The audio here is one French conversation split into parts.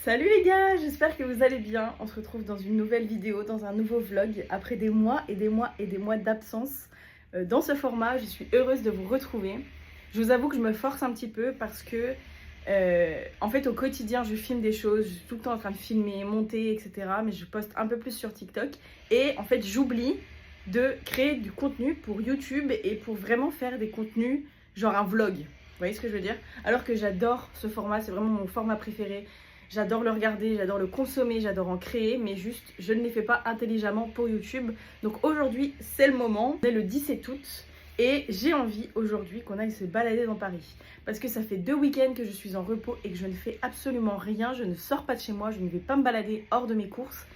Salut les gars, j'espère que vous allez bien. On se retrouve dans une nouvelle vidéo, dans un nouveau vlog, après des mois et des mois et des mois d'absence. Dans ce format, je suis heureuse de vous retrouver. Je vous avoue que je me force un petit peu parce que, en fait, au quotidien, je filme des choses, je suis tout le temps en train de filmer, monter, etc. Mais je poste un peu plus sur TikTok. Et en fait, j'oublie de créer du contenu pour YouTube et pour vraiment faire des contenus, genre un vlog. Vous voyez ce que je veux dire? Alors que j'adore ce format, c'est vraiment mon format préféré. J'adore le regarder, j'adore le consommer, j'adore en créer, mais juste, je ne les fais pas intelligemment pour YouTube. Donc aujourd'hui, c'est le moment. On est le 17 août et j'ai envie aujourd'hui qu'on aille se balader dans Paris. Parce que ça fait 2 week-ends que je suis en repos et que je ne fais absolument rien. Je ne sors pas de chez moi, je ne vais pas me balader hors de mes courses.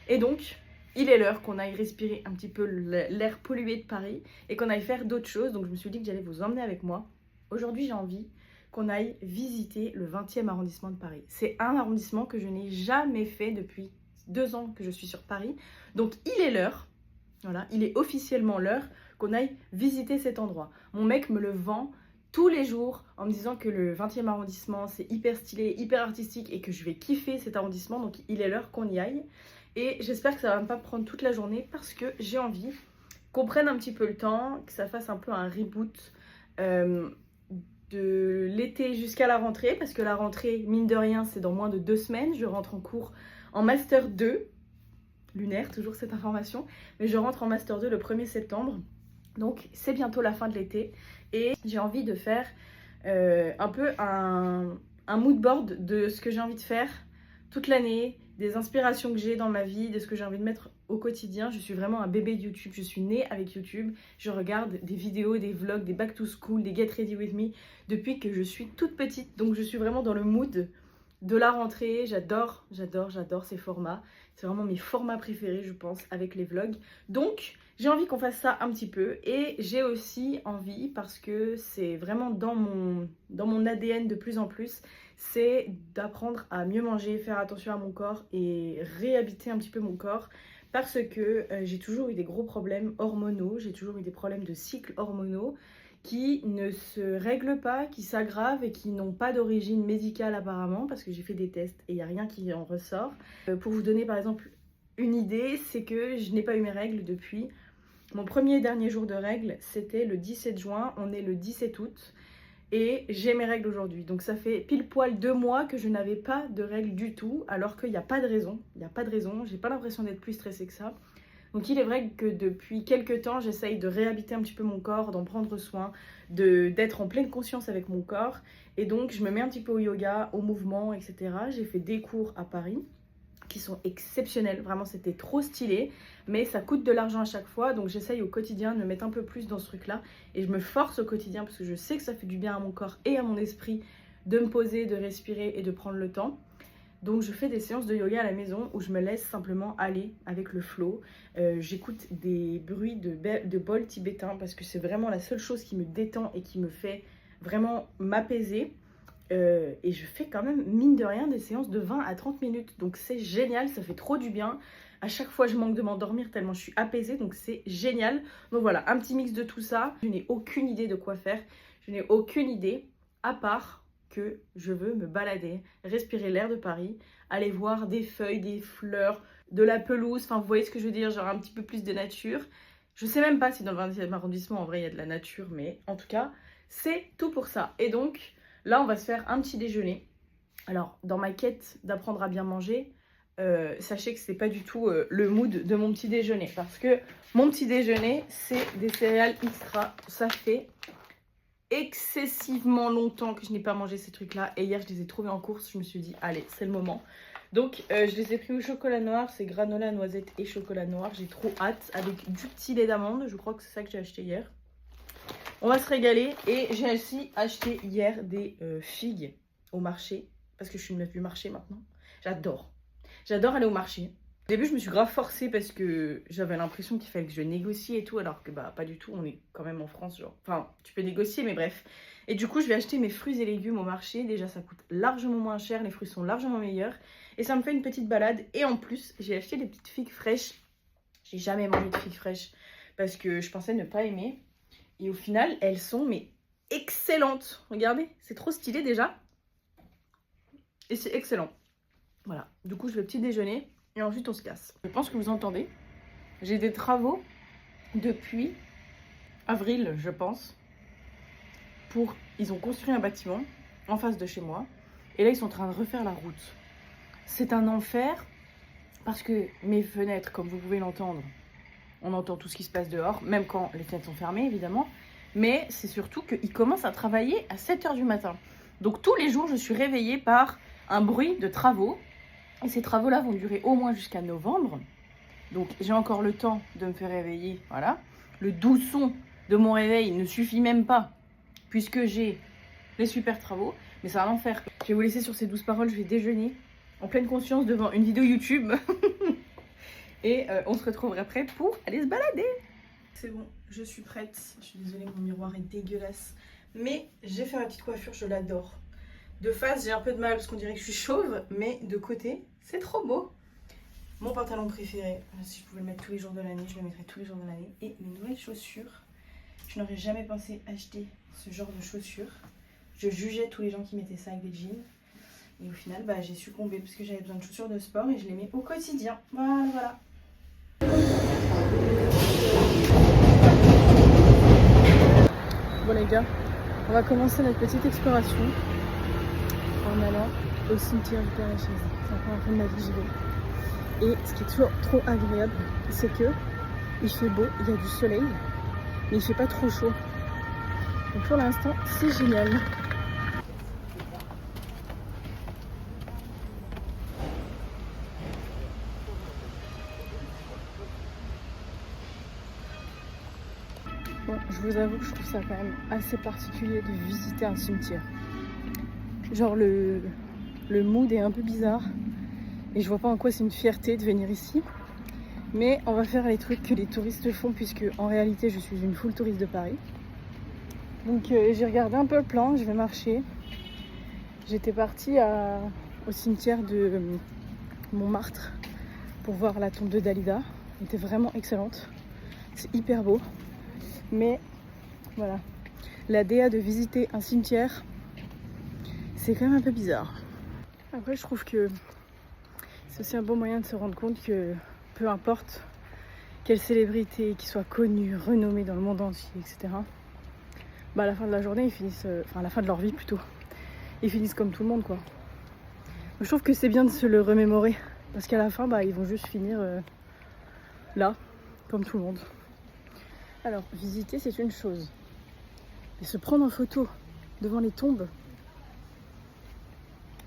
Et donc, il est l'heure qu'on aille respirer un petit peu l'air pollué de Paris et qu'on aille faire d'autres choses. Donc je me suis dit que j'allais vous emmener avec moi. Aujourd'hui, j'ai envie qu'on aille visiter le 20e arrondissement de Paris. C'est un arrondissement que je n'ai jamais fait depuis 2 ans que je suis sur Paris. Donc il est l'heure, voilà, il est officiellement l'heure qu'on aille visiter cet endroit. Mon mec me le vend tous les jours en me disant que le 20e arrondissement c'est hyper stylé, hyper artistique et que je vais kiffer cet arrondissement. Donc il est l'heure qu'on y aille. Et j'espère que ça va pas me prendre toute la journée parce que j'ai envie qu'on prenne un petit peu le temps, que ça fasse un peu un reboot de l'été jusqu'à la rentrée, parce que la rentrée, mine de rien, c'est dans moins de 2 semaines. Je rentre en cours en Master 2, lunaire, toujours cette information, mais je rentre en Master 2 le 1er septembre, donc c'est bientôt la fin de l'été, et j'ai envie de faire un peu un mood board de ce que j'ai envie de faire toute l'année, des inspirations que j'ai dans ma vie, de ce que j'ai envie de mettre au quotidien. Je suis vraiment un bébé de YouTube, je suis née avec YouTube. Je regarde des vidéos, des vlogs, des back to school, des get ready with me depuis que je suis toute petite. Donc je suis vraiment dans le mood de la rentrée. J'adore ces formats. C'est vraiment mes formats préférés, je pense, avec les vlogs. Donc j'ai envie qu'on fasse ça un petit peu. Et j'ai aussi envie, parce que c'est vraiment dans mon ADN de plus en plus, c'est d'apprendre à mieux manger, faire attention à mon corps et réhabiter un petit peu mon corps. Parce que j'ai toujours eu des gros problèmes hormonaux, j'ai toujours eu des problèmes de cycles hormonaux qui ne se règlent pas, qui s'aggravent et qui n'ont pas d'origine médicale apparemment, parce que j'ai fait des tests et il n'y a rien qui en ressort. Pour vous donner par exemple une idée, c'est que je n'ai pas eu mes règles depuis. Mon premier et dernier jour de règles, c'était le 17 juin, on est le 17 août. Et j'ai mes règles aujourd'hui. Donc ça fait pile poil 2 mois que je n'avais pas de règles du tout, alors qu'il n'y a pas de raison. Il n'y a pas de raison, j'ai pas l'impression d'être plus stressée que ça. Donc il est vrai que depuis quelques temps, j'essaye de réhabiter un petit peu mon corps, d'en prendre soin, d'être en pleine conscience avec mon corps. Et donc je me mets un petit peu au yoga, au mouvement, etc. J'ai fait des cours à Paris qui sont exceptionnels, vraiment c'était trop stylé, mais ça coûte de l'argent à chaque fois, donc j'essaye au quotidien de me mettre un peu plus dans ce truc là, et je me force au quotidien parce que je sais que ça fait du bien à mon corps et à mon esprit de me poser, de respirer et de prendre le temps. Donc je fais des séances de yoga à la maison où je me laisse simplement aller avec le flow. J'écoute des bruits de bols tibétains parce que c'est vraiment la seule chose qui me détend et qui me fait vraiment m'apaiser. Et je fais quand même, mine de rien, des séances de 20 à 30 minutes. Donc c'est génial, ça fait trop du bien. À chaque fois, je manque de m'endormir tellement je suis apaisée, donc c'est génial. Donc voilà, un petit mix de tout ça. Je n'ai aucune idée de quoi faire. Je n'ai aucune idée, à part que je veux me balader, respirer l'air de Paris, aller voir des feuilles, des fleurs, de la pelouse. Enfin, vous voyez ce que je veux dire, genre un petit peu plus de nature. Je sais même pas si dans le 20e arrondissement, en vrai, il y a de la nature, mais en tout cas, c'est tout pour ça. Et donc là, on va se faire un petit déjeuner. Alors, dans ma quête d'apprendre à bien manger, sachez que c'est pas du tout le mood de mon petit déjeuner. Parce que mon petit déjeuner, c'est des céréales extra. Ça fait excessivement longtemps que je n'ai pas mangé ces trucs-là. Et hier, je les ai trouvés en course. Je me suis dit, allez, c'est le moment. Donc, je les ai pris au chocolat noir. C'est granola, noisette et chocolat noir. J'ai trop hâte. Avec du petit lait d'amande. Je crois que c'est ça que j'ai acheté hier. On va se régaler. Et j'ai aussi acheté hier des figues au marché. Parce que je suis une meuf du marché maintenant. J'adore. J'adore aller au marché. Au début, je me suis grave forcée parce que j'avais l'impression qu'il fallait que je négocie et tout. Alors que bah pas du tout. On est quand même en France. Genre. Enfin, tu peux négocier, mais bref. Et du coup, je vais acheter mes fruits et légumes au marché. Déjà, ça coûte largement moins cher. Les fruits sont largement meilleurs. Et ça me fait une petite balade. Et en plus, j'ai acheté des petites figues fraîches. J'ai jamais mangé de figues fraîches parce que je pensais ne pas aimer. Et au final, elles sont mais excellentes. Regardez, c'est trop stylé déjà. Et c'est excellent. Voilà, du coup je vais petit déjeuner et ensuite on se casse. Je pense que vous entendez, j'ai des travaux depuis avril je pense. Ils ont construit un bâtiment en face de chez moi et là ils sont en train de refaire la route. C'est un enfer parce que mes fenêtres, comme vous pouvez l'entendre, on entend tout ce qui se passe dehors, même quand les fenêtres sont fermées évidemment, mais c'est surtout qu'ils commencent à travailler à 7 h du matin. Donc tous les jours je suis réveillée par un bruit de travaux et ces travaux-là vont durer au moins jusqu'à novembre. Donc j'ai encore le temps de me faire réveiller, voilà. Le doux son de mon réveil ne suffit même pas puisque j'ai les super travaux, mais c'est un enfer. Je vais vous laisser sur ces douces paroles, je vais déjeuner en pleine conscience devant une vidéo YouTube et on se retrouverait après pour aller se balader. C'est bon, je suis prête. Je suis désolée, mon miroir est dégueulasse, mais j'ai fait ma petite coiffure, je l'adore. De face, j'ai un peu de mal parce qu'on dirait que je suis chauve, mais de côté, c'est trop beau. Mon pantalon préféré, si je pouvais le mettre tous les jours de l'année, je le mettrais tous les jours de l'année. Et mes nouvelles chaussures. Je n'aurais jamais pensé acheter ce genre de chaussures. Je jugeais tous les gens qui mettaient ça avec des jeans. Et au final, j'ai succombé parce que j'avais besoin de chaussures de sport et je les mets au quotidien. Voilà. Bon les gars, on va commencer notre petite exploration en allant au cimetière du Père-Lachaise. C'est la première fois de ma vie que j'y vais. Et ce qui est toujours trop agréable, c'est que il fait beau, il y a du soleil, mais il fait pas trop chaud. Donc pour l'instant, c'est génial. Bon, je vous avoue que je trouve ça quand même assez particulier de visiter un cimetière. Genre le mood est un peu bizarre et je vois pas en quoi c'est une fierté de venir ici. Mais on va faire les trucs que les touristes font puisque en réalité je suis une full touriste de Paris. Donc j'ai regardé un peu le plan, je vais marcher. J'étais partie au cimetière de Montmartre pour voir la tombe de Dalida. Elle était vraiment excellente. C'est hyper beau. Mais voilà, la DA de visiter un cimetière, c'est quand même un peu bizarre. Après je trouve que c'est aussi un bon moyen de se rendre compte que peu importe quelle célébrité qui soit connue, renommée dans le monde entier, etc. À la fin de la journée, ils finissent, à la fin de leur vie plutôt, ils finissent comme tout le monde quoi. Je trouve que c'est bien de se le remémorer parce qu'à la fin, ils vont juste finir là, comme tout le monde. Alors, visiter c'est une chose, mais se prendre en photo devant les tombes,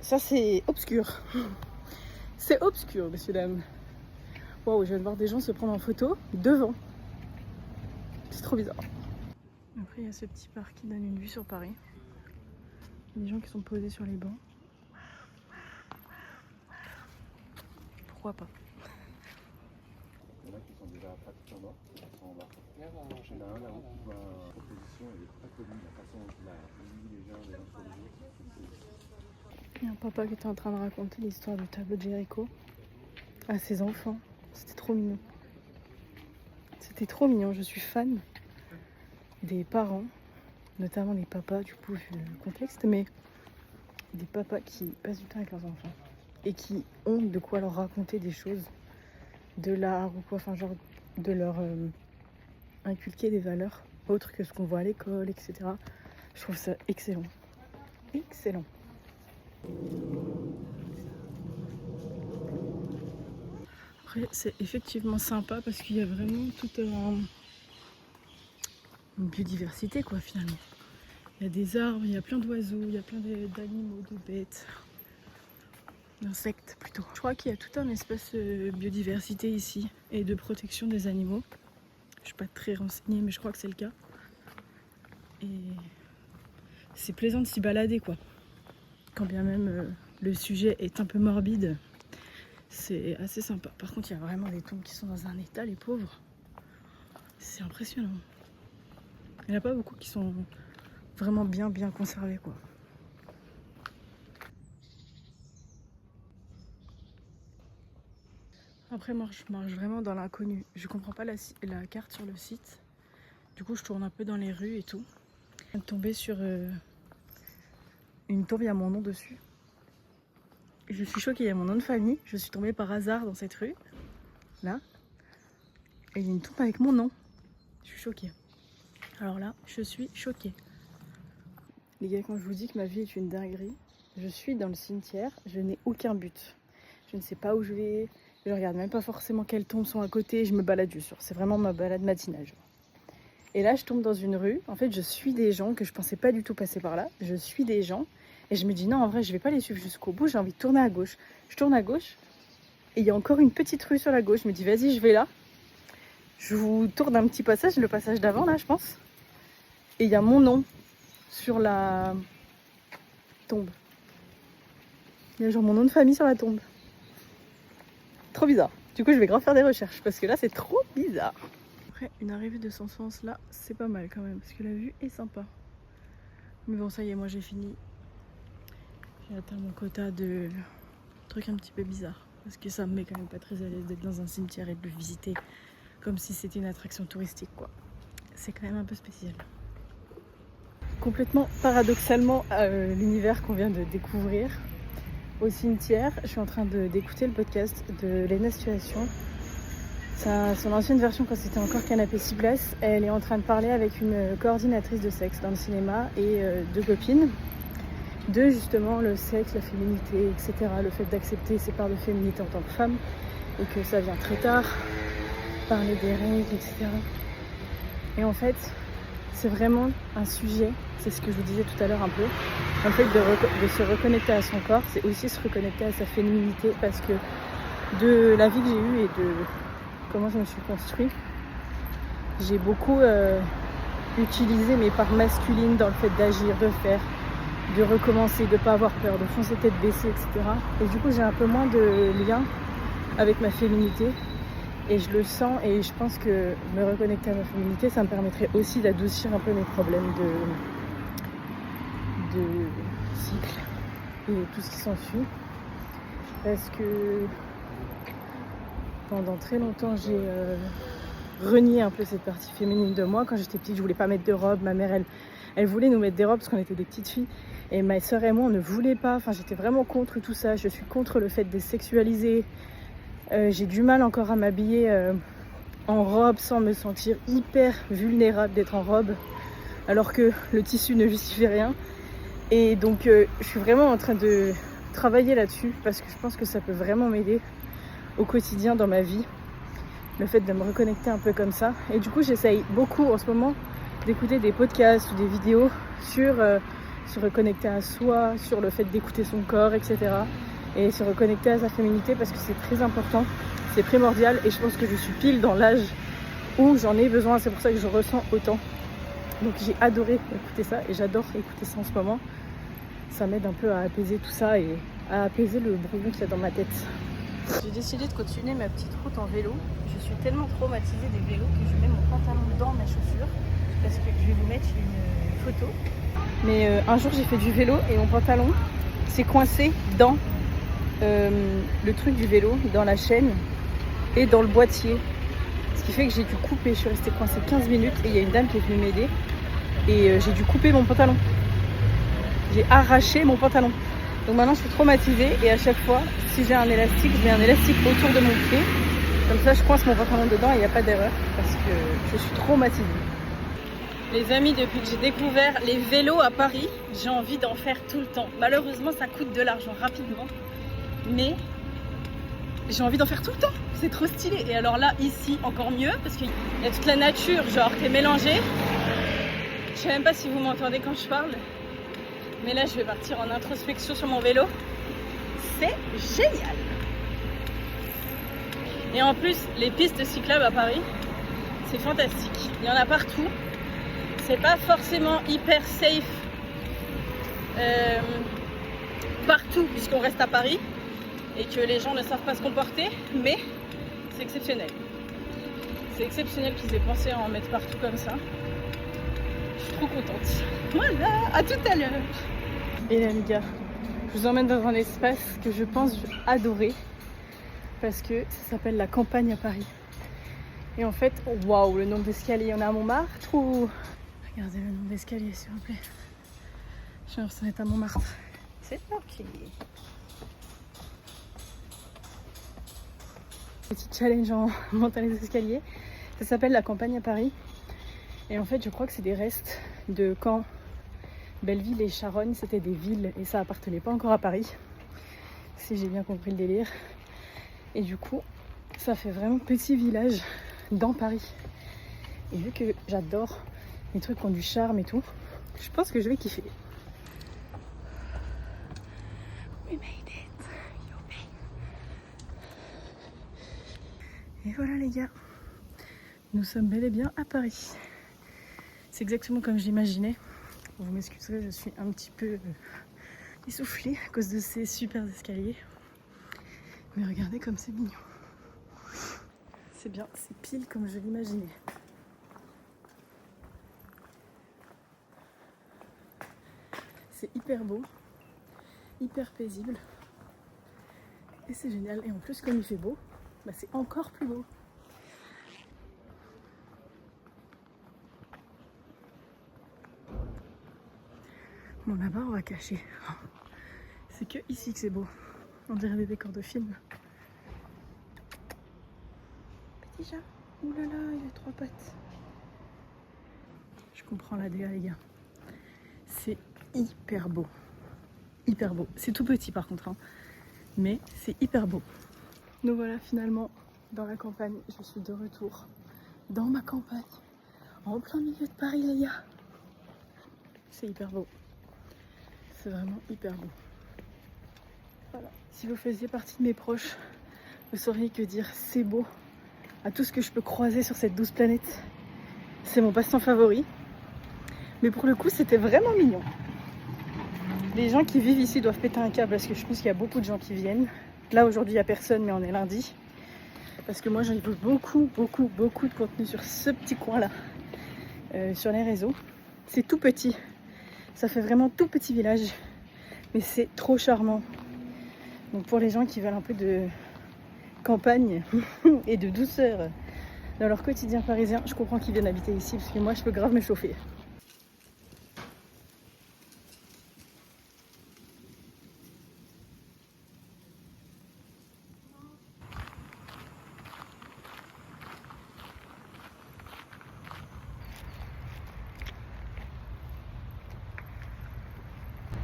ça c'est obscur. C'est obscur, messieurs dames. Waouh, je viens de voir des gens se prendre en photo devant. C'est trop bizarre. Après, il y a ce petit parc qui donne une vue sur Paris. Il y a des gens qui sont posés sur les bancs. Pourquoi pas? Il y en a qui sont déjà pratiquement morts, qui sont en bas. Il y en a un là-haut qui voit une proposition, elle est pas connue, la façon dont il a mis les gens sur les autres. Il y a un papa qui était en train de raconter l'histoire du tableau de Jéricho à ses enfants. C'était trop mignon. C'était trop mignon, je suis fan des parents, notamment des papas, du coup, vu le contexte, mais des papas qui passent du temps avec leurs enfants et qui ont de quoi leur raconter des choses, de l'art ou quoi, enfin genre de leur inculquer des valeurs autres que ce qu'on voit à l'école, etc. Je trouve ça excellent. Excellent. Après, c'est effectivement sympa parce qu'il y a vraiment toute une biodiversité quoi finalement. Il y a des arbres, il y a plein d'oiseaux, il y a plein d'animaux, de bêtes, d'insectes plutôt. Je crois qu'il y a tout un espace biodiversité ici et de protection des animaux. Je suis pas très renseignée mais je crois que c'est le cas. Et c'est plaisant de s'y balader quoi. Quand bien même le sujet est un peu morbide, c'est assez sympa. Par contre, il y a vraiment des tombes qui sont dans un état, les pauvres. C'est impressionnant. Il n'y en a pas beaucoup qui sont vraiment bien conservés quoi. Après moi je marche vraiment dans l'inconnu. Je comprends pas la carte sur le site. Du coup je tourne un peu dans les rues et tout. Je viens de tomber sur une tombe, il y a mon nom dessus. Je suis choquée, il y a mon nom de famille. Je suis tombée par hasard dans cette rue. Là. Et il y a une tombe avec mon nom. Je suis choquée. Alors là, je suis choquée. Les gars, quand je vous dis que ma vie est une dinguerie, je suis dans le cimetière, je n'ai aucun but. Je ne sais pas où je vais, je regarde même pas forcément quelles tombes sont à côté, je me balade juste. C'est vraiment ma balade matinale. Et là, je tombe dans une rue. En fait, je suis des gens que je pensais pas du tout passer par là. Je suis des gens et je me dis non, en vrai, je vais pas les suivre jusqu'au bout. J'ai envie de tourner à gauche. Je tourne à gauche et il y a encore une petite rue sur la gauche. Je me dis vas-y, je vais là. Je vous tourne un petit passage, le passage d'avant là, je pense. Et il y a mon nom sur la tombe. Il y a genre mon nom de famille sur la tombe. Trop bizarre. Du coup, je vais grave faire des recherches parce que là, c'est trop bizarre. Après, une arrivée de ce sens là, c'est pas mal quand même parce que la vue est sympa. Mais bon, ça y est, moi j'ai fini. J'ai atteint mon quota de trucs un petit peu bizarres parce que ça me met quand même pas très à l'aise d'être dans un cimetière et de le visiter comme si c'était une attraction touristique, quoi. C'est quand même un peu spécial. Complètement paradoxalement, l'univers qu'on vient de découvrir au cimetière, je suis en train d'écouter le podcast de Lena Situation. Son ancienne version quand c'était encore Canapé 6 places, elle est en train de parler avec une coordinatrice de sexe dans le cinéma et deux copines de justement le sexe, la féminité, etc. Le fait d'accepter ses parts de féminité en tant que femme et que ça vient très tard, parler des règles, etc. Et en fait, c'est vraiment un sujet, c'est ce que je vous disais tout à l'heure un peu, en fait de se reconnecter à son corps, c'est aussi se reconnecter à sa féminité parce que de la vie que j'ai eue et de comment je me suis construite, j'ai beaucoup utilisé mes parts masculines dans le fait d'agir, de faire, de recommencer, de ne pas avoir peur, de foncer tête baissée, etc. Et du coup, j'ai un peu moins de lien avec ma féminité. Et je le sens et je pense que me reconnecter à ma féminité, ça me permettrait aussi d'adoucir un peu mes problèmes de cycle et tout ce qui s'ensuit. Parce que pendant très longtemps, j'ai renié un peu cette partie féminine de moi. Quand j'étais petite, je voulais pas mettre de robe. Ma mère, elle voulait nous mettre des robes parce qu'on était des petites filles. Et ma soeur et moi, on ne voulait pas. Enfin, j'étais vraiment contre tout ça. Je suis contre le fait de sexualiser. J'ai du mal encore à m'habiller en robe sans me sentir hyper vulnérable d'être en robe alors que le tissu ne justifie rien. Et donc je suis vraiment en train de travailler là-dessus parce que je pense que ça peut vraiment m'aider au quotidien dans ma vie, le fait de me reconnecter un peu comme ça. Et du coup j'essaye beaucoup en ce moment d'écouter des podcasts ou des vidéos sur se reconnecter à soi, sur le fait d'écouter son corps, etc. Et se reconnecter à sa féminité parce que c'est très important, c'est primordial et je pense que je suis pile dans l'âge où j'en ai besoin, c'est pour ça que je ressens autant. Donc j'ai adoré écouter ça et j'adore écouter ça en ce moment. Ça m'aide un peu à apaiser tout ça et à apaiser le brouillon qu'il y a dans ma tête. J'ai décidé de continuer ma petite route en vélo. Je suis tellement traumatisée des vélos que je mets mon pantalon dans ma chaussure parce que je vais vous mettre une photo. Mais un jour j'ai fait du vélo et mon pantalon s'est coincé dans le truc du vélo, dans la chaîne et dans le boîtier, ce qui fait que j'ai dû couper. Je suis restée coincée 15 minutes et il y a une dame qui est venue m'aider et j'ai dû couper mon pantalon, j'ai arraché mon pantalon. Donc maintenant je suis traumatisée et à chaque fois si j'ai un élastique, je mets un élastique autour de mon pied, comme ça je coince mon pantalon dedans et il n'y a pas d'erreur parce que je suis traumatisée. Les amis, depuis que j'ai découvert les vélos à Paris, j'ai envie d'en faire tout le temps. Malheureusement ça coûte de l'argent rapidement, mais j'ai envie d'en faire tout le temps, c'est trop stylé. Et alors là, ici, encore mieux, parce qu'il y a toute la nature, genre, qui est mélangée. Je sais même pas si vous m'entendez quand je parle, mais là, je vais partir en introspection sur mon vélo. C'est génial! Et en plus, les pistes cyclables à Paris, c'est fantastique. Il y en a partout. C'est pas forcément hyper safe partout, puisqu'on reste à Paris. Et que les gens ne savent pas se comporter, mais c'est exceptionnel. C'est exceptionnel qu'ils aient pensé à en mettre partout comme ça. Je suis trop contente. Voilà, à tout à l'heure. Et là les gars, je vous emmène dans un espace que je pense adorer parce que ça s'appelle la campagne à Paris. Et en fait, waouh, le nombre d'escaliers, on est à Montmartre ou... Regardez le nombre d'escaliers s'il vous plaît. J'ai l'impression d'être à Montmartre. C'est parti. petit challenge en montant les escaliers. Ça s'appelle la campagne à Paris. Et en fait, je crois que c'est des restes de quand Belleville et Charonne, c'était des villes et ça appartenait pas encore à Paris. Si j'ai bien compris le délire. Et du coup, ça fait vraiment petit village dans Paris. Et vu que j'adore les trucs qui ont du charme et tout, je pense que je vais kiffer. We made it. Youpi. Et voilà les gars, nous sommes bel et bien à Paris. C'est exactement comme je l'imaginais. Vous m'excuserez, je suis un petit peu essoufflée à cause de ces super escaliers. Mais regardez comme c'est mignon. C'est bien, c'est pile comme je l'imaginais. C'est hyper beau, hyper paisible. Et c'est génial. Et en plus, comme il fait beau, bah c'est encore plus beau. Bon, là-bas, on va cacher. C'est que ici que c'est beau. On dirait des décors de film. Petit chat. Ouh là là, il a 3 pattes. Je comprends la DA, les gars. C'est hyper beau. Hyper beau. C'est tout petit par contre, hein. Mais c'est hyper beau. Nous voilà finalement dans la campagne. Je suis de retour dans ma campagne. En plein milieu de Paris, les gars. C'est hyper beau. C'est vraiment hyper beau. Voilà. Si vous faisiez partie de mes proches, vous sauriez que dire c'est beau à tout ce que je peux croiser sur cette douce planète. C'est mon passe-temps favori. Mais pour le coup, c'était vraiment mignon. Les gens qui vivent ici doivent péter un câble parce que je pense qu'il y a beaucoup de gens qui viennent. Là, aujourd'hui, il n'y a personne, mais on est lundi. Parce que moi, j'en veux beaucoup de contenu sur ce petit coin-là. Sur les réseaux. C'est tout petit. Ça fait vraiment tout petit village. Mais c'est trop charmant. Donc pour les gens qui veulent un peu de campagne et de douceur dans leur quotidien parisien, je comprends qu'ils viennent habiter ici parce que moi, je peux grave me chauffer.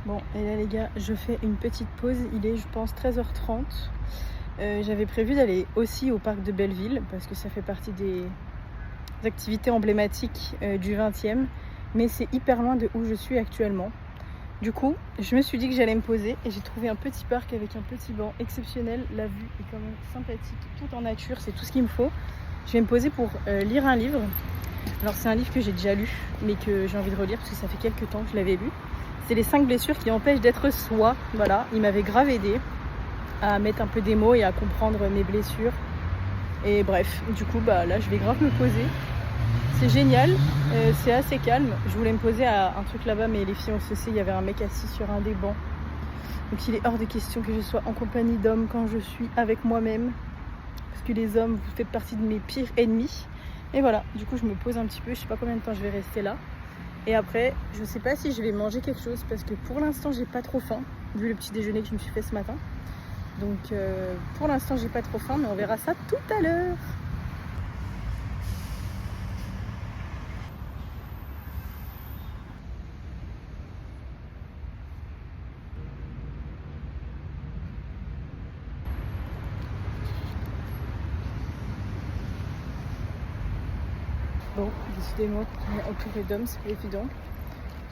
Bon, et là les gars, je fais une petite pause. Il est, je pense, 13h30. J'avais prévu d'aller aussi au parc de Belleville parce que ça fait partie des activités emblématiques du 20e. Mais c'est hyper loin de où je suis actuellement. Du coup, je me suis dit que j'allais me poser et j'ai trouvé un petit parc avec un petit banc exceptionnel. La vue est quand même sympathique, tout en nature, c'est tout ce qu'il me faut. Je vais me poser pour lire un livre. Alors c'est un livre que j'ai déjà lu, mais que j'ai envie de relire parce que ça fait quelques temps que je l'avais lu. C'est les 5 blessures qui empêchent d'être soi. Voilà, il m'avait grave aidé à mettre un peu des mots et à comprendre mes blessures. Et bref, du coup, bah là, je vais grave me poser. C'est génial, c'est assez calme. Je voulais me poser à un truc là-bas, mais les filles ont cessé. Il y avait un mec assis sur un des bancs. Donc il est hors de question que je sois en compagnie d'hommes quand je suis avec moi-même. Parce que les hommes, vous faites partie de mes pires ennemis. Et voilà, du coup, je me pose un petit peu. Je sais pas combien de temps je vais rester là. Et après, je sais pas si je vais manger quelque chose parce que pour l'instant, j'ai pas trop faim, vu le petit déjeuner que je me suis fait ce matin. Donc pour l'instant, j'ai pas trop faim, mais on verra ça tout à l'heure. Bon, décidément, entourée d'hommes, c'est pas évident.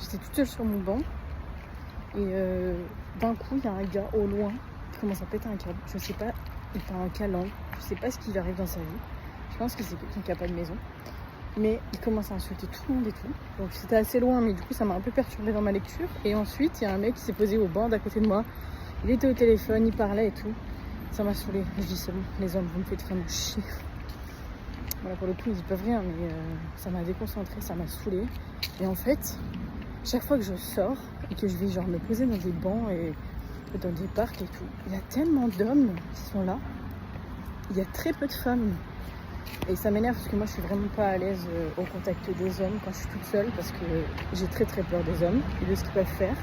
J'étais toute seule sur mon banc. Et d'un coup, il y a un gars au loin qui commence à péter un câble. Je sais pas, il fait un câlin. Je sais pas ce qui lui arrive dans sa vie. Je pense que c'est quelqu'un qui n'a pas de maison. Mais il commence à insulter tout le monde et tout. Donc c'était assez loin, mais du coup, ça m'a un peu perturbée dans ma lecture. Et ensuite, il y a un mec qui s'est posé au banc d'à côté de moi. Il était au téléphone, il parlait et tout. Ça m'a saoulée. Je dis, c'est bon, les hommes, vous me faites vraiment chier. Voilà, pour le coup, ils peuvent rien, mais ça m'a déconcentrée, ça m'a saoulée. Et en fait, chaque fois que je sors et que je vais genre me poser dans des bancs et dans des parcs et tout, il y a tellement d'hommes qui sont là. Il y a très peu de femmes. Et ça m'énerve parce que moi, je suis vraiment pas à l'aise au contact des hommes quand je suis toute seule parce que j'ai très peur des hommes et de ce qu'ils peuvent faire.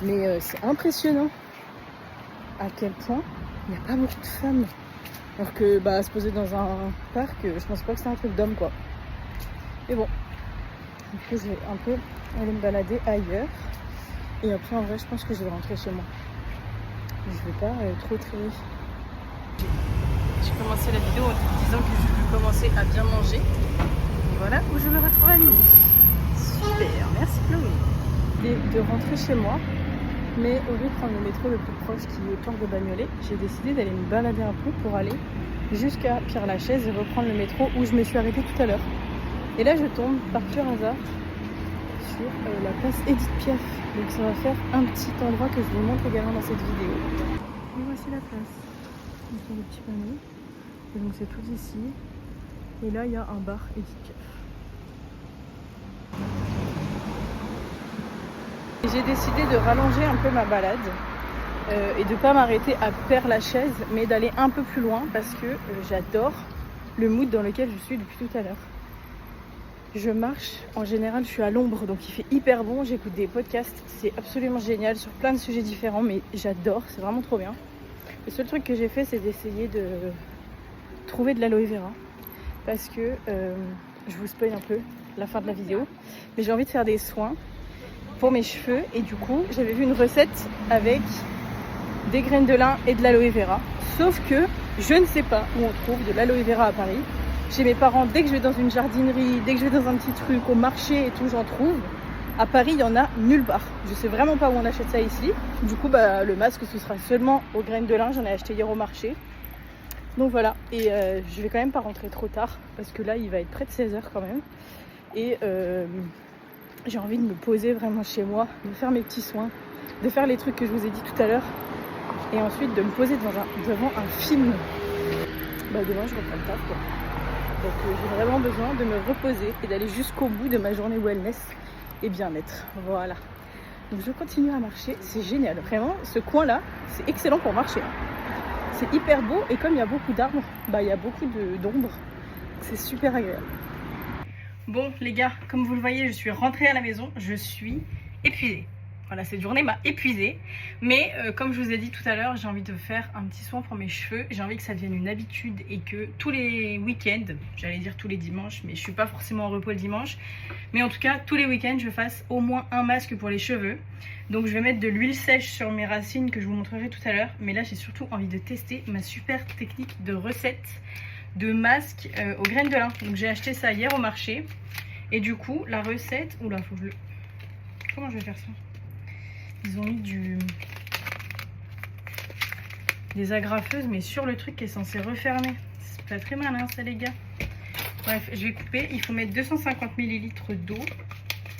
Mais c'est impressionnant à quel point il n'y a pas beaucoup de femmes Alors que bah, se poser dans un parc, je pense pas que c'est un truc d'homme quoi. Mais bon, du coup je vais un peu aller me balader ailleurs. Et après en vrai je pense que je vais rentrer chez moi. Je vais pas trop traîner. J'ai commencé la vidéo en disant que je vais commencer à bien manger. Et voilà où je me retrouve à midi. Super, merci Chloé. De rentrer chez moi. Mais au lieu de prendre le métro le plus proche qui est Port de Bagnolet, j'ai décidé d'aller me balader un peu pour aller jusqu'à Père-Lachaise et reprendre le métro où je me suis arrêtée tout à l'heure. Et là je tombe par pur hasard sur la place Édith Piaf. Donc ça va faire un petit endroit que je vous montre également dans cette vidéo. Et voici la place. Donc il y a des petits panneaux. Et donc c'est tout ici. Et là il y a un bar Édith Piaf. J'ai décidé de rallonger un peu ma balade et de ne pas m'arrêter à Père-Lachaise, mais d'aller un peu plus loin parce que j'adore le mood dans lequel je suis depuis tout à l'heure. Je marche, en général je suis à l'ombre donc il fait hyper bon, j'écoute des podcasts, c'est absolument génial sur plein de sujets différents mais j'adore, c'est vraiment trop bien. Le seul truc que j'ai fait c'est d'essayer de trouver de l'aloe vera parce que je vous spoil un peu la fin de la vidéo, mais j'ai envie de faire des soins pour mes cheveux et du coup j'avais vu une recette avec des graines de lin et de l'aloe vera, sauf que je ne sais pas où on trouve de l'aloe vera à Paris. Chez mes parents, dès que je vais dans une jardinerie, dès que je vais dans un petit truc, au marché et tout, j'en trouve. À Paris, il n'y en a nulle part. Je sais vraiment pas où on achète ça ici. Du coup, bah, le masque, ce sera seulement aux graines de lin. J'en ai acheté hier au marché. Donc voilà, et je vais quand même pas rentrer trop tard, parce que là, il va être près de 16h quand même. Et j'ai envie de me poser vraiment chez moi, de faire mes petits soins, de faire les trucs que je vous ai dit tout à l'heure, et ensuite de me poser devant un film. Bah demain, je reprends le taf, quoi. Donc j'ai vraiment besoin de me reposer et d'aller jusqu'au bout de ma journée wellness et bien-être. Voilà. Donc je continue à marcher, c'est génial. Vraiment, ce coin-là, c'est excellent pour marcher. C'est hyper beau et comme il y a beaucoup d'arbres, bah il y a beaucoup d'ombre. C'est super agréable. Bon les gars, comme vous le voyez, je suis rentrée à la maison, je suis épuisée. Voilà, cette journée m'a épuisée. Mais comme je vous ai dit tout à l'heure, j'ai envie de faire un petit soin pour mes cheveux. J'ai envie que ça devienne une habitude et que tous les week-ends, j'allais dire tous les dimanches, mais je suis pas forcément en repos le dimanche. Mais en tout cas, tous les week-ends, je fasse au moins un masque pour les cheveux. Donc je vais mettre de l'huile sèche sur mes racines que je vous montrerai tout à l'heure. Mais là, j'ai surtout envie de tester ma super technique de recette de masque aux graines de lin. Donc j'ai acheté ça hier au marché. Et du coup, la recette... Oula, faut que je le... Comment je vais faire ça ? Ils ont mis des agrafeuses, mais sur le truc qui est censé refermer. C'est pas très malin ça les gars. Bref, je vais couper. Il faut mettre 250 ml d'eau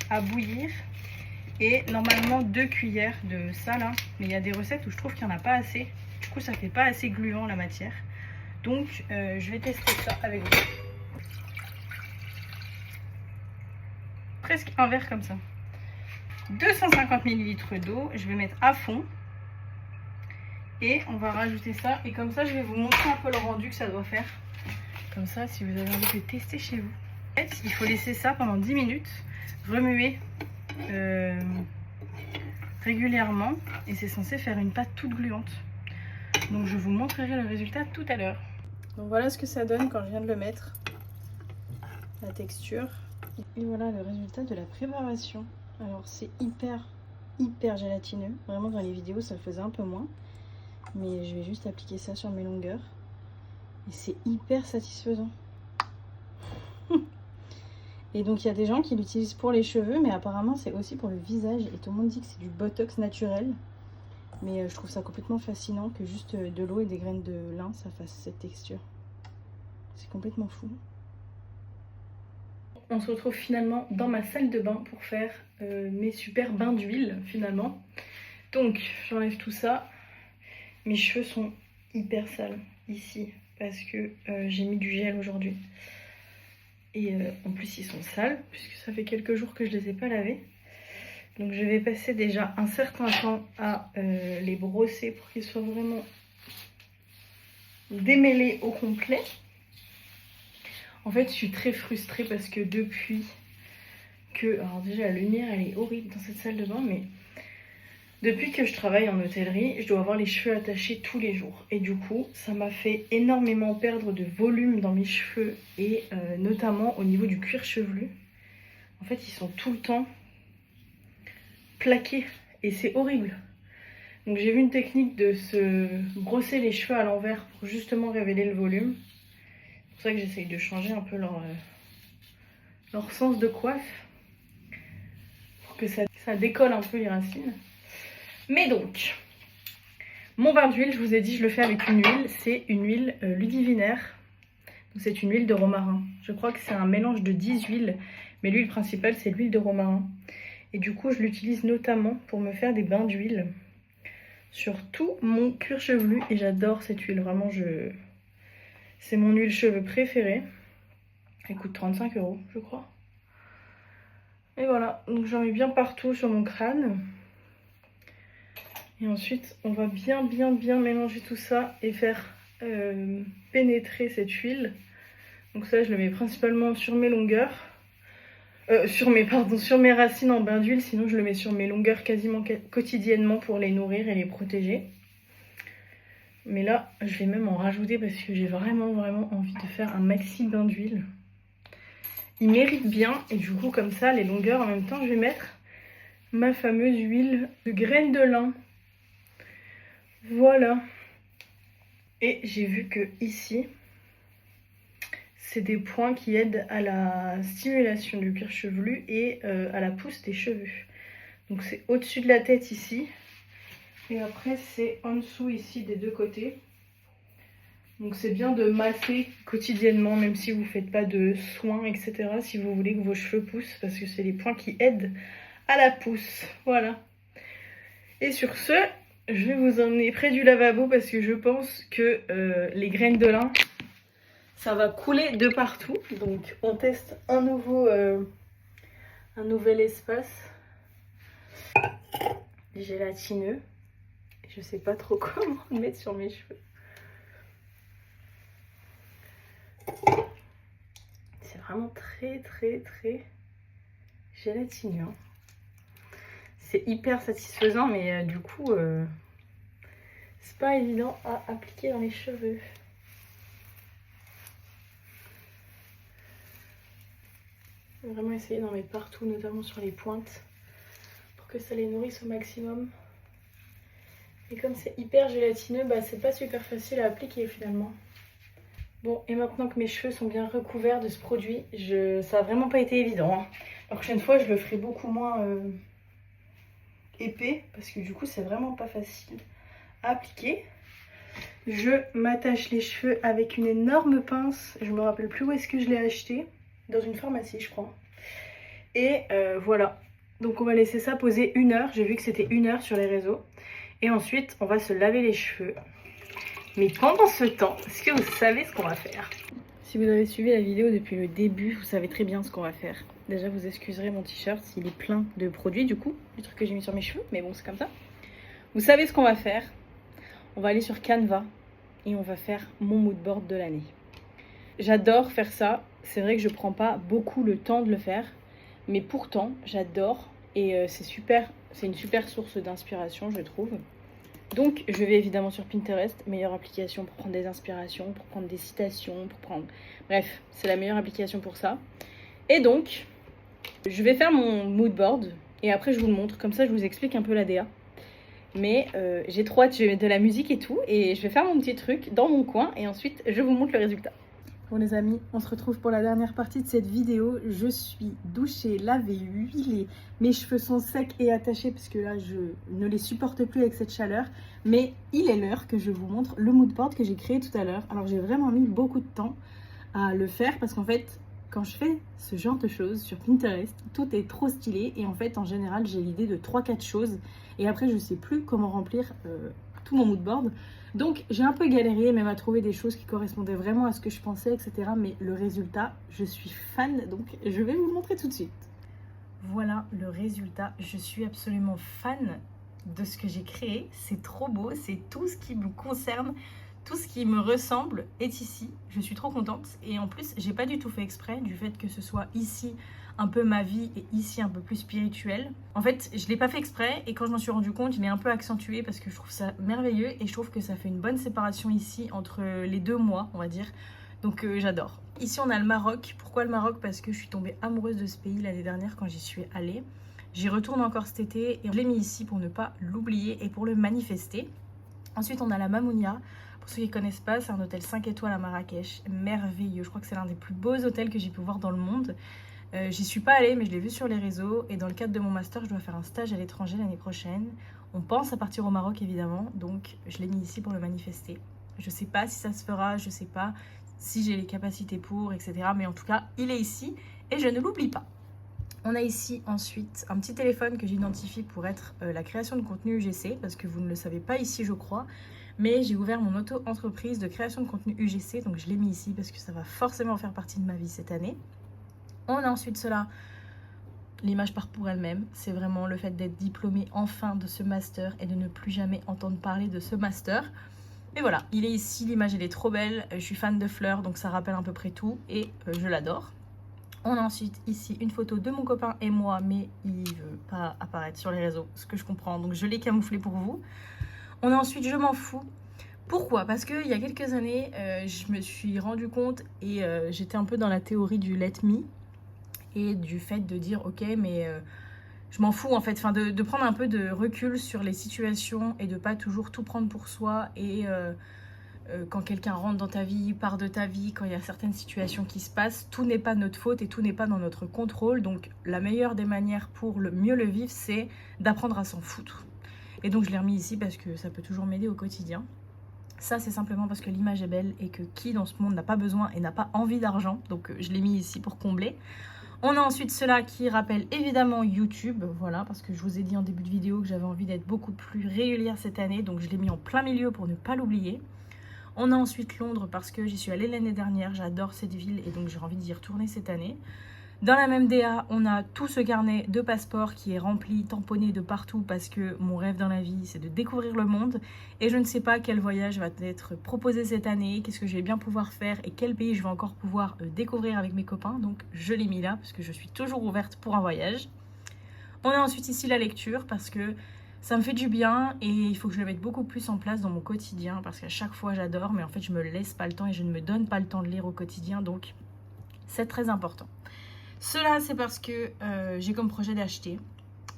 à bouillir. Et normalement 2 cuillères de ça là. Mais il y a des recettes où je trouve qu'il n'y en a pas assez. Du coup ça fait pas assez gluant la matière. Donc je vais tester ça avec vous. Presque un verre comme ça. 250 ml d'eau, je vais mettre à fond et on va rajouter ça et comme ça je vais vous montrer un peu le rendu que ça doit faire, comme ça si vous avez envie de tester chez vous. En fait, il faut laisser ça pendant 10 minutes, remuer régulièrement et c'est censé faire une pâte toute gluante. Donc je vous montrerai le résultat tout à l'heure. Donc voilà ce que ça donne quand je viens de le mettre, la texture. Et voilà le résultat de la préparation. Alors c'est hyper gélatineux. Vraiment dans les vidéos ça le faisait un peu moins. Mais je vais juste appliquer ça sur mes longueurs. Et c'est hyper satisfaisant. Et donc il y a des gens qui l'utilisent pour les cheveux. Mais apparemment c'est aussi pour le visage. Et tout le monde dit que c'est du botox naturel. Mais je trouve ça complètement fascinant que juste de l'eau et des graines de lin ça fasse cette texture. C'est complètement fou. On se retrouve finalement dans ma salle de bain pour faire mes super bains d'huile finalement. Donc j'enlève tout ça. Mes cheveux sont hyper sales ici parce que j'ai mis du gel aujourd'hui. Et en plus ils sont sales puisque ça fait quelques jours que je les ai pas lavés. Donc je vais passer déjà un certain temps à les brosser pour qu'ils soient vraiment démêlés au complet. En fait, je suis très frustrée parce que depuis que... Alors déjà, la lumière, elle est horrible dans cette salle de bain, mais Depuis que je travaille en hôtellerie, je dois avoir les cheveux attachés tous les jours. Et du coup, ça m'a fait énormément perdre de volume dans mes cheveux et notamment au niveau du cuir chevelu. En fait, ils sont tout le temps plaqués et c'est horrible. Donc j'ai vu une technique de se brosser les cheveux à l'envers pour justement révéler le volume. C'est pour ça que j'essaye de changer un peu leur sens de coiffe pour que ça décolle un peu les racines. Mais donc, mon bain d'huile, je vous ai dit, je le fais avec une huile. C'est une huile Ludivinaire. C'est une huile de romarin. Je crois que c'est un mélange de 10 huiles. Mais l'huile principale, c'est l'huile de romarin. Et du coup, je l'utilise notamment pour me faire des bains d'huile sur tout mon cuir chevelu. Et j'adore cette huile. Vraiment, c'est mon huile cheveux préférée. Elle coûte 35 €, je crois. Et voilà. Donc j'en mets bien partout sur mon crâne. Et ensuite, on va bien mélanger tout ça et faire pénétrer cette huile. Donc ça, je le mets principalement sur mes longueurs. Sur mes racines en bain d'huile. Sinon, je le mets sur mes longueurs quasiment quotidiennement pour les nourrir et les protéger. Mais là, je vais même en rajouter parce que j'ai vraiment envie de faire un maxi bain d'huile. Il mérite bien. Et du coup, comme ça, les longueurs en même temps, je vais mettre ma fameuse huile de graines de lin. Voilà. Et j'ai vu que ici, c'est des points qui aident à la stimulation du cuir chevelu et à la pousse des cheveux. Donc c'est au-dessus de la tête ici. Et après c'est en dessous ici des deux côtés. Donc c'est bien de masser quotidiennement, même si vous ne faites pas de soins, etc. Si vous voulez que vos cheveux poussent, parce que c'est les points qui aident à la pousse. Voilà. Et sur ce, je vais vous emmener près du lavabo parce que je pense que les graines de lin, ça va couler de partout. Donc on teste un nouvel espace gélatineux. Je sais pas trop comment le mettre sur mes cheveux. C'est vraiment très gélatineux. C'est hyper satisfaisant, mais du coup, c'est pas évident à appliquer dans les cheveux. Je vais vraiment essayer d'en mettre partout, notamment sur les pointes, pour que ça les nourrisse au maximum. Et comme c'est hyper gélatineux, bah, c'est pas super facile à appliquer finalement. Bon, et maintenant que mes cheveux sont bien recouverts de ce produit, ça a vraiment pas été évident. Hein. La prochaine fois, je le ferai beaucoup moins épais, parce que du coup, c'est vraiment pas facile à appliquer. Je m'attache les cheveux avec une énorme pince. Je me rappelle plus où est-ce que je l'ai acheté. Dans une pharmacie, je crois. Et voilà. Donc on va laisser ça poser 1 heure. J'ai vu que c'était 1 heure sur les réseaux. Et ensuite, on va se laver les cheveux. Mais pendant ce temps, est-ce que vous savez ce qu'on va faire? Si vous avez suivi la vidéo depuis le début, vous savez très bien ce qu'on va faire. Déjà, vous excuserez mon t-shirt s'il est plein de produits, du coup, du truc que j'ai mis sur mes cheveux. Mais bon, c'est comme ça. Vous savez ce qu'on va faire. On va aller sur Canva et on va faire mon mood board de l'année. J'adore faire ça. C'est vrai que je prends pas beaucoup le temps de le faire. Mais pourtant, j'adore. Et c'est une super source d'inspiration, je trouve. Donc, je vais évidemment sur Pinterest, meilleure application pour prendre des inspirations, pour prendre des citations, pour prendre... Bref, c'est la meilleure application pour ça. Et donc, je vais faire mon mood board et après je vous le montre. Comme ça, je vous explique un peu la DA. Mais j'ai trop hâte, je vais mettre de la musique et tout. Et je vais faire mon petit truc dans mon coin et ensuite, je vous montre le résultat. Bon les amis, on se retrouve pour la dernière partie de cette vidéo. Je suis douchée, lavée, huilée. Mes cheveux sont secs et attachés parce que là, je ne les supporte plus avec cette chaleur. Mais il est l'heure que je vous montre le mood board que j'ai créé tout à l'heure. Alors j'ai vraiment mis beaucoup de temps à le faire parce qu'en fait, quand je fais ce genre de choses sur Pinterest, tout est trop stylé. Et en fait, en général, j'ai l'idée de 3-4 choses. Et après, je ne sais plus comment remplir tout mon mood board. Donc j'ai un peu galéré même à trouver des choses qui correspondaient vraiment à ce que je pensais, etc. Mais le résultat, je suis fan, donc je vais vous le montrer tout de suite. Voilà le résultat, je suis absolument fan de ce que j'ai créé. C'est trop beau, c'est tout ce qui me concerne, tout ce qui me ressemble est ici. Je suis trop contente et en plus, j'ai pas du tout fait exprès du fait que ce soit ici un peu ma vie est ici un peu plus spirituelle. En fait, je l'ai pas fait exprès et quand je m'en suis rendu compte, je l'ai un peu accentué parce que je trouve ça merveilleux et je trouve que ça fait une bonne séparation ici entre les 2 mois, on va dire. Donc j'adore. Ici on a le Maroc. Pourquoi le Maroc? Parce que je suis tombée amoureuse de ce pays l'année dernière quand j'y suis allée. J'y retourne encore cet été et je l'ai mis ici pour ne pas l'oublier et pour le manifester. Ensuite on a la Mamounia. Pour ceux qui ne connaissent pas, c'est un hôtel 5 étoiles à Marrakech, merveilleux. Je crois que c'est l'un des plus beaux hôtels que j'ai pu voir dans le monde. J'y suis pas allée, mais je l'ai vu sur les réseaux. Et dans le cadre de mon master, je dois faire un stage à l'étranger l'année prochaine. On pense à partir au Maroc, évidemment. Donc, je l'ai mis ici pour le manifester. Je sais pas si ça se fera, je sais pas si j'ai les capacités pour, etc. Mais en tout cas, il est ici et je ne l'oublie pas. On a ici ensuite un petit téléphone que j'identifie pour être la création de contenu UGC, parce que vous ne le savez pas ici, je crois. Mais j'ai ouvert mon auto-entreprise de création de contenu UGC, donc je l'ai mis ici parce que ça va forcément faire partie de ma vie cette année. On a ensuite cela, l'image part pour elle-même, c'est vraiment le fait d'être diplômée enfin de ce master et de ne plus jamais entendre parler de ce master. Mais voilà, il est ici, l'image elle est trop belle, je suis fan de fleurs donc ça rappelle à peu près tout et je l'adore. On a ensuite ici une photo de mon copain et moi, mais il veut pas apparaître sur les réseaux, ce que je comprends, donc je l'ai camouflé pour vous. On a ensuite Je m'en fous. Pourquoi? Parce qu'il y a quelques années, je me suis rendu compte et j'étais un peu dans la théorie du let me et du fait de dire ok, mais je m'en fous en fait, enfin de prendre un peu de recul sur les situations et de pas toujours tout prendre pour soi et quand quelqu'un rentre dans ta vie, part de ta vie, quand il y a certaines situations qui se passent, tout n'est pas notre faute et tout n'est pas dans notre contrôle. Donc la meilleure des manières pour mieux le vivre, c'est d'apprendre à s'en foutre. Et donc je l'ai remis ici parce que ça peut toujours m'aider au quotidien. Ça c'est simplement parce que l'image est belle et que qui dans ce monde n'a pas besoin et n'a pas envie d'argent. Donc je l'ai mis ici pour combler. On a ensuite cela qui rappelle évidemment YouTube, voilà, parce que je vous ai dit en début de vidéo que j'avais envie d'être beaucoup plus régulière cette année, donc je l'ai mis en plein milieu pour ne pas l'oublier. On a ensuite Londres parce que j'y suis allée l'année dernière, j'adore cette ville et donc j'ai envie d'y retourner cette année. Dans la même DA, on a tout ce carnet de passeports qui est rempli, tamponné de partout parce que mon rêve dans la vie, c'est de découvrir le monde. Et je ne sais pas quel voyage va être proposé cette année, qu'est-ce que je vais bien pouvoir faire et quel pays je vais encore pouvoir découvrir avec mes copains. Donc je l'ai mis là parce que je suis toujours ouverte pour un voyage. On a ensuite ici la lecture parce que ça me fait du bien et il faut que je le mette beaucoup plus en place dans mon quotidien parce qu'à chaque fois j'adore mais en fait je me laisse pas le temps et je ne me donne pas le temps de lire au quotidien, donc c'est très important. Cela c'est parce que j'ai comme projet d'acheter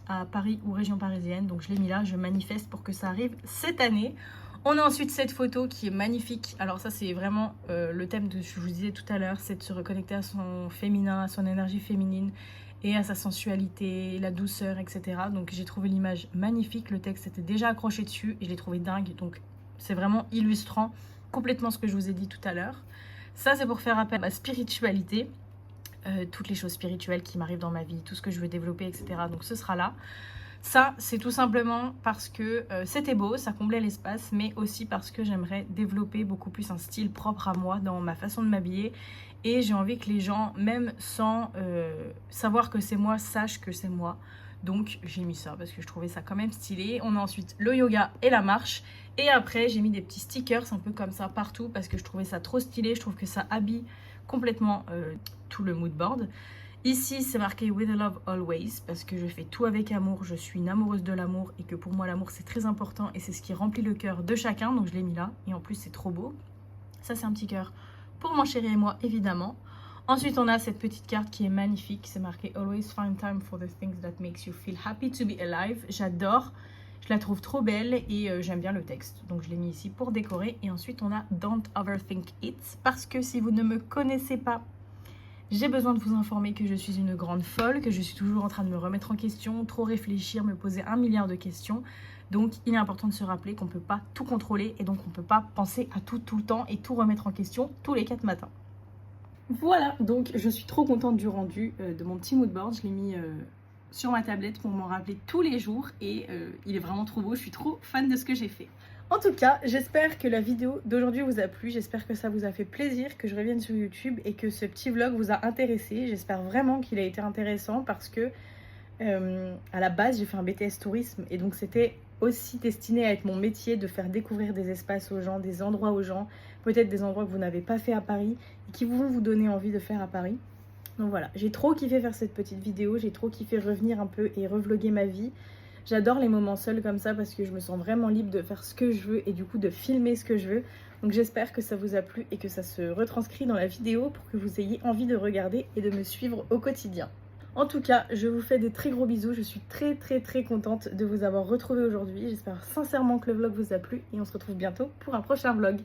à Paris ou région parisienne, donc je l'ai mis là, je manifeste pour que ça arrive cette année. On a ensuite cette photo qui est magnifique. Alors ça c'est vraiment le thème que je vous disais tout à l'heure, c'est de se reconnecter à son féminin, à son énergie féminine et à sa sensualité, la douceur, etc. Donc j'ai trouvé l'image magnifique, le texte était déjà accroché dessus et je l'ai trouvé dingue. Donc c'est vraiment illustrant complètement ce que je vous ai dit tout à l'heure. Ça c'est pour faire appel à ma spiritualité, toutes les choses spirituelles qui m'arrivent dans ma vie, tout ce que je veux développer, etc. Donc ce sera là. Ça, c'est tout simplement parce que c'était beau, ça comblait l'espace, mais aussi parce que j'aimerais développer beaucoup plus un style propre à moi dans ma façon de m'habiller. Et j'ai envie que les gens, même sans savoir que c'est moi, sachent que c'est moi. Donc j'ai mis ça parce que je trouvais ça quand même stylé. On a ensuite le yoga et la marche. Et après, j'ai mis des petits stickers un peu comme ça partout parce que je trouvais ça trop stylé. Je trouve que ça habille complètement tout le mood board. Ici, c'est marqué With Love Always parce que je fais tout avec amour, je suis une amoureuse de l'amour et que pour moi, l'amour, c'est très important et c'est ce qui remplit le cœur de chacun. Donc, je l'ai mis là et en plus, c'est trop beau. Ça, c'est un petit cœur pour mon chéri et moi, évidemment. Ensuite, on a cette petite carte qui est magnifique. C'est marqué Always find time for the things that makes you feel happy to be alive. J'adore. Je la trouve trop belle et j'aime bien le texte. Donc, je l'ai mis ici pour décorer. Et ensuite, on a Don't overthink it parce que si vous ne me connaissez pas, j'ai besoin de vous informer que je suis une grande folle, que je suis toujours en train de me remettre en question, trop réfléchir, me poser 1 milliard de questions. Donc il est important de se rappeler qu'on ne peut pas tout contrôler et donc on ne peut pas penser à tout le temps et tout remettre en question tous les 4 matins. Voilà, donc je suis trop contente du rendu de mon petit moodboard. Je l'ai mis sur ma tablette pour m'en rappeler tous les jours et il est vraiment trop beau. Je suis trop fan de ce que j'ai fait. En tout cas, j'espère que la vidéo d'aujourd'hui vous a plu, j'espère que ça vous a fait plaisir que je revienne sur YouTube et que ce petit vlog vous a intéressé. J'espère vraiment qu'il a été intéressant parce que à la base j'ai fait un BTS tourisme et donc c'était aussi destiné à être mon métier de faire découvrir des espaces aux gens, des endroits aux gens, peut-être des endroits que vous n'avez pas fait à Paris et qui vont vous donner envie de faire à Paris. Donc voilà, j'ai trop kiffé faire cette petite vidéo, j'ai trop kiffé revenir un peu et revloguer ma vie. J'adore les moments seuls comme ça parce que je me sens vraiment libre de faire ce que je veux et du coup de filmer ce que je veux. Donc j'espère que ça vous a plu et que ça se retranscrit dans la vidéo pour que vous ayez envie de regarder et de me suivre au quotidien. En tout cas, je vous fais des très gros bisous, je suis très contente de vous avoir retrouvé aujourd'hui. J'espère sincèrement que le vlog vous a plu et on se retrouve bientôt pour un prochain vlog.